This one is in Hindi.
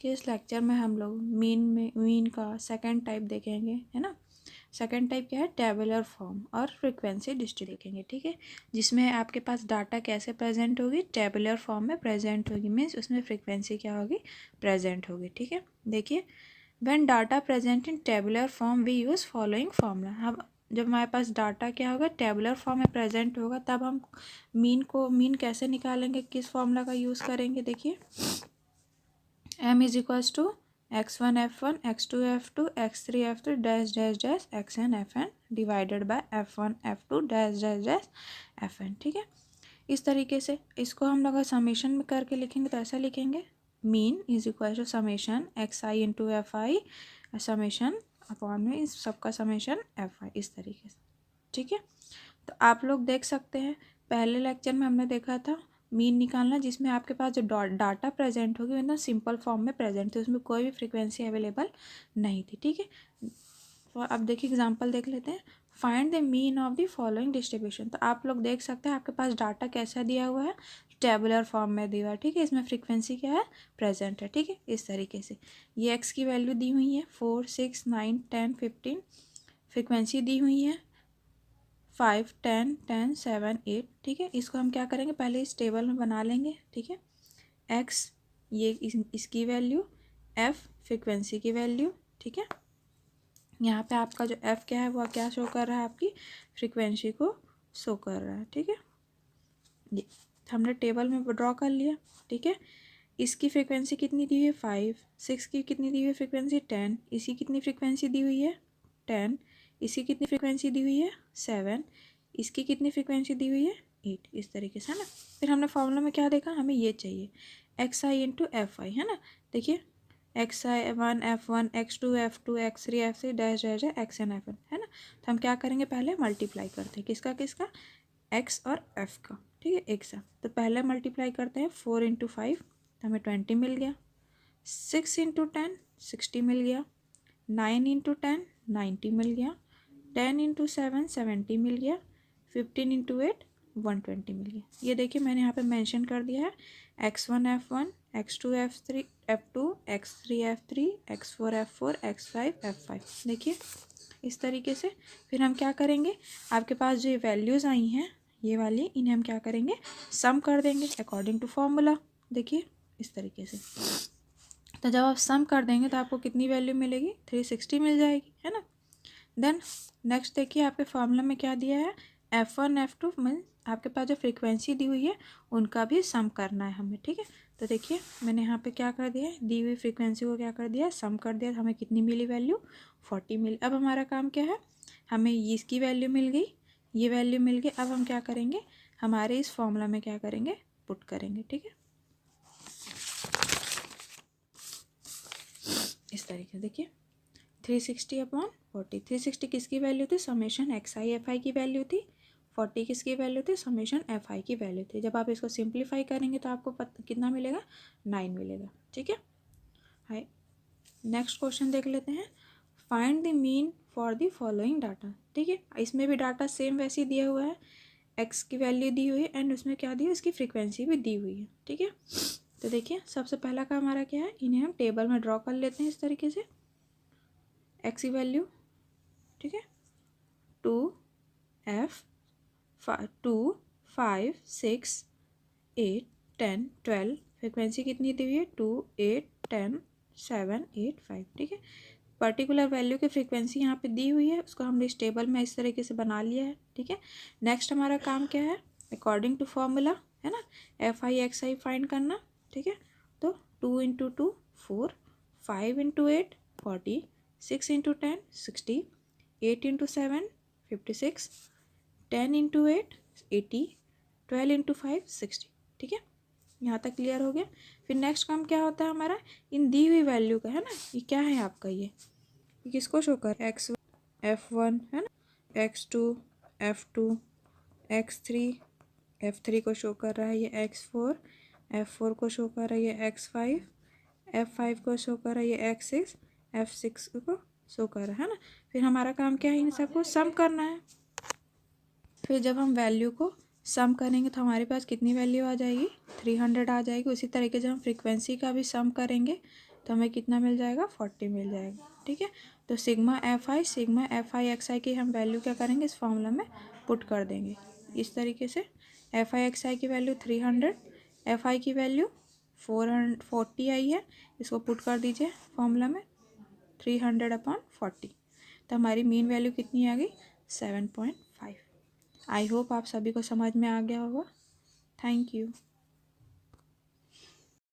के इस लेक्चर में हम लोग मीन का सेकंड टाइप देखेंगे, है ना। सेकंड टाइप क्या है, टेबुलर फॉर्म और फ्रीक्वेंसी डिस्ट्रीब्यूशन देखेंगे, ठीक है। जिसमें आपके पास डाटा कैसे प्रेजेंट होगी, टेबुलर फॉर्म में प्रेजेंट होगी, मीन्स उसमें फ्रीक्वेंसी क्या होगी, प्रेजेंट होगी, ठीक है। देखिए, when data present in tabular form we use following formula. अब जब हमारे पास डाटा क्या होगा, टेबुलर फॉर्म में प्रेजेंट होगा, तब हम मीन कैसे निकालेंगे, किस फॉर्मूला का यूज़ करेंगे। देखिए, m is equals to x1 f1 x2 f2 x3 f3 dash dash dash xn fn divided by f1 f2 dash dash dash fn, ठीक है। इस तरीके से इसको हम लोग समेशन में करके लिखेंगे तो ऐसा लिखेंगे, mean is equal to summation x i into f i summation upon में इस सबका समेशन एफ आई, इस तरीके से, ठीक है। तो आप लोग देख सकते हैं, पहले लेक्चर में हमने देखा था मीन निकालना, जिसमें आपके पास जो डाटा प्रेजेंट होगी एकदम सिंपल फॉर्म में प्रेजेंट थी, उसमें कोई भी फ्रीक्वेंसी अवेलेबल नहीं थी, ठीक है। तो अब देखिए एग्जांपल देख लेते हैं, find the mean of the following distribution. तो आप लोग देख सकते हैं आपके पास डाटा कैसा दिया हुआ है, टेबुलर फॉर्म में दिया हुआ है, ठीक है। इसमें फ्रीक्वेंसी क्या है, प्रेजेंट है, ठीक है। इस तरीके से ये एक्स की वैल्यू दी हुई है 4 6 9 10 15, फ्रीक्वेंसी दी हुई है 5 10 10 7 8, ठीक है। इसको हम क्या करेंगे, पहले इस टेबल में बना लेंगे, ठीक है। एक्स ये इसकी वैल्यू, एफ फ्रीक्वेंसी की वैल्यू, ठीक है। यहाँ पे आपका जो एफ क्या है वो क्या शो कर रहा है, आपकी फ्रीक्वेंसी को शो कर रहा है, ठीक है। ये हमने टेबल में ड्रॉ कर लिया, ठीक है। इसकी फ्रीक्वेंसी कितनी दी हुई है 5, 6 की कितनी दी हुई है फ्रीक्वेंसी 10, इसी कितनी फ्रीक्वेंसी दी हुई है 10, इसकी कितनी फ्रीक्वेंसी दी हुई है 7, इसकी कितनी फ्रीक्वेंसी दी हुई है 8, इस तरीके से, है ना। फिर हमने फॉर्मूला में क्या देखा, हमें ये चाहिए x i into f i, है ना। देखिए x i one f one x two f two x three dash dash x n f n, है ना। तो हम क्या करेंगे, पहले मल्टीप्लाई करते हैं किसका किसका, एक्स और एफ का, ठीक है, एक साथ। तो पहले मल्टीप्लाई करते हैं 4 इंटू 5 तो हमें 20 मिल गया, 6 इंटू 10 60 मिल गया, 9 इंटू 10 90 मिल गया, 10 इंटू 7 70 मिल गया, 15 इंटू 8 120 मिल गया। ये देखिए मैंने यहाँ पे मेंशन कर दिया है x1 f1 x2 f3 f2 x3 f3 x4 f4 x5 f5, देखिए इस तरीके से। फिर हम क्या करेंगे, आपके पास जो वैल्यूज़ आई हैं ये वाली, इन्हें हम क्या करेंगे, सम कर देंगे अकॉर्डिंग टू फॉर्मूला, देखिए इस तरीके से। तो जब आप सम कर देंगे तो आपको कितनी वैल्यू मिलेगी, 360 मिल जाएगी, है ना। देन नेक्स्ट देखिए आपके फॉर्मूला में क्या दिया है, F1 F2 मीन्स आपके पास जो फ्रीक्वेंसी दी हुई है उनका भी सम करना है हमें, ठीक है। तो देखिए मैंने यहाँ पे क्या कर दिया है, दी हुई फ्रीक्वेंसी को क्या कर दिया, सम कर दिया, हमें कितनी मिली वैल्यू 40 मिली। अब हमारा काम क्या है, हमें इसकी वैल्यू मिल गई, ये वैल्यू मिल गई, अब हम क्या करेंगे, हमारे इस फॉर्मूला में क्या करेंगे, पुट करेंगे, ठीक है। इस तरीके से देखिए 360 अपॉन 40, 360 किसकी वैल्यू थी, summation x I F I की वैल्यू थी, 40 किसकी वैल्यू थी, समेशन एफ आई की वैल्यू थी। जब आप इसको सिंप्लीफाई करेंगे तो आपको कितना मिलेगा, 9 मिलेगा, ठीक है। हाय, नेक्स्ट क्वेश्चन देख लेते हैं, find the mean for the following data, ठीक है। इसमें भी डाटा सेम वैसे ही दिया हुआ है, एक्स की वैल्यू दी हुई है एंड उसमें क्या दी है, इसकी फ्रीक्वेंसी भी दी हुई है, ठीक है। तो देखिए सबसे पहला काम हमारा क्या है, इन्हें हम टेबल में ड्रॉ कर लेते हैं इस तरीके से, एक्स की वैल्यू, ठीक है, 2 F 2 5 6 8 10 12, फ्रिक्वेंसी कितनी दी हुई है 2 8 10 7 8 5, ठीक है। पर्टिकुलर वैल्यू की फ्रीक्वेंसी यहाँ पे दी हुई है, उसको हमने इस टेबल में इस तरीके से बना लिया है, ठीक है। नेक्स्ट हमारा काम क्या है, अकॉर्डिंग टू फॉर्मूला, है ना, F I x I find करना, ठीक है। तो 2 into 2 4, 5 into 8 40, 6 into 10 60, 8 into 7 56, 10 into 8 80, 12 into 5 60, ठीक है। यहाँ तक क्लियर हो गया। फिर नेक्स्ट काम क्या होता है हमारा, इन दी हुई वैल्यू का, है ना, ये क्या है आपका, ये किसको शो कर, एक्स F1 है ना, x2 F2 x3 F3 को शो कर रहा है, ये x4 F4 को शो कर रहा है, ये x5 F5 को शो कर रहा है, ये x6 F6 को शो कर रहा है ना। फिर हमारा काम क्या है, इन सबको सम करना है। फिर जब हम वैल्यू को सम करेंगे तो हमारे पास कितनी वैल्यू आ जाएगी, 300 आ जाएगी। उसी तरीके से हम फ्रीक्वेंसी का भी सम करेंगे तो हमें कितना मिल जाएगा, 40 मिल जाएगा। ठीक है, तो सिग्मा एफ आई एक्स आई की हम वैल्यू क्या करेंगे, इस फॉर्मूला में पुट कर देंगे इस तरीके से। एफ आई एक्स आई की वैल्यू 300, एफ आई की वैल्यू 440 आई है, इसको पुट कर दीजिए फॉर्मूला में 300/40, तो हमारी मीन वैल्यू कितनी आ गई, 7.5। आई होप आप सभी को समझ में आ गया होगा। Thank you.